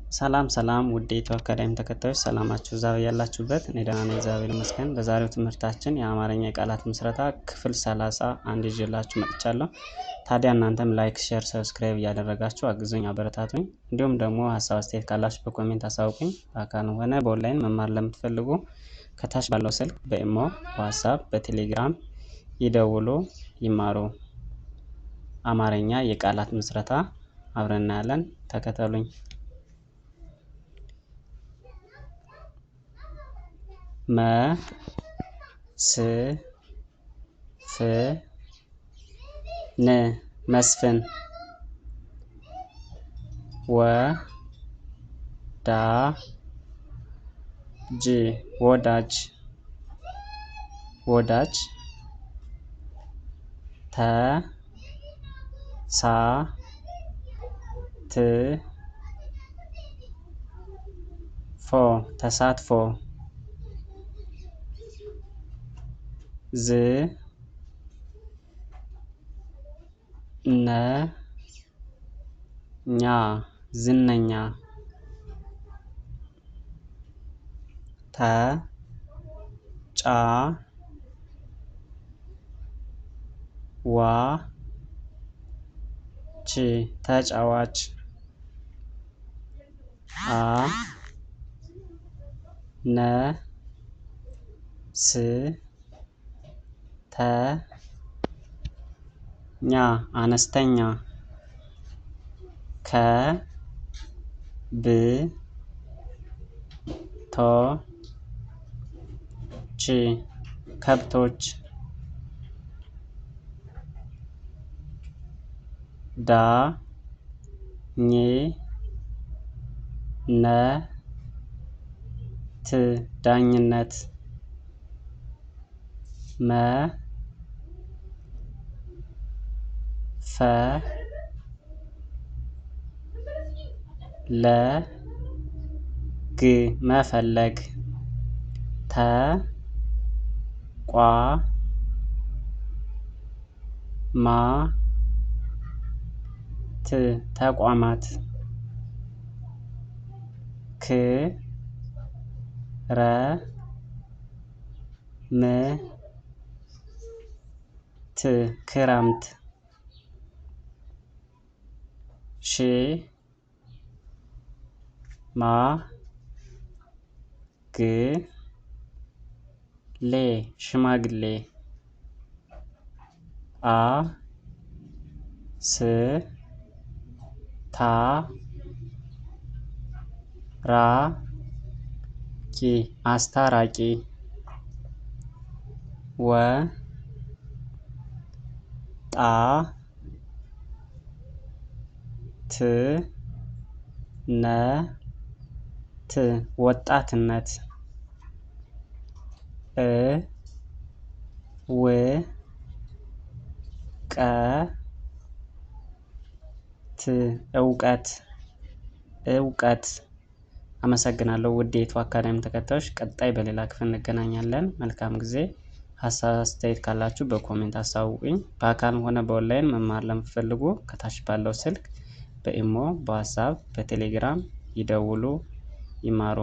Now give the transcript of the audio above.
ሰላም ውድ የኢትዮ አካዳሚ ተከታዮች ሰላማችሁ ዛሬ ያላችሁበት እኔ ደህና ነኝ እግዚአብሔር ይመስገን። በዛሬው ትምህርታችን የአማርኛ የቃላት ምስረታ ክፍል 31 ይዤላችሁ መጥቻለሁ። ታዲያ እናንተም ላይክ፣ ሼር፣ ሰብስክራይብ እያደረጋችሁ አግዙኝ፣ አበረታቱኝ። እንዲሁም ደግሞ ሀሳብ አስተያየት ካላችሁ በኮሜንት አሳውቁኝ። በአካል ሆነ በኦንላይን መማር ለምትፈልጉ ከታች ባለው ስልክ በኢሞ፣ በዋትስአፕ፣ በቴሌግራም ይደውሉ፣ ይማሩ። አማርኛ የቃላት ምስረታ አብረን እናያለን። ተከተሉኝ። መስፍን ወዳጅ ተሳትፎ ዝነኛ ተጫዋች አነስተኛ ከብቶች ዳኝነት መፈለግ ተቋማት ክረምት ሽማግሌ አስታራቂ ወጣትነት እውቀት። አመሰግናለሁ ውድ የኢትዮ አካዳሚ ተከታዮች። ቀጣይ በሌላ ክፍል እንገናኛለን። መልካም ጊዜ። ሀሳብ አስተያየት ካላችሁ በኮሜንት አሳውቁኝ። በአካልም ሆነ በኦንላይን መማር ለምትፈልጉ ከታች ባለው ስልክ በኢሞ፣ በዋትስአፕ፣ በቴሌግራም ይደውሉ፣ ይማሩ።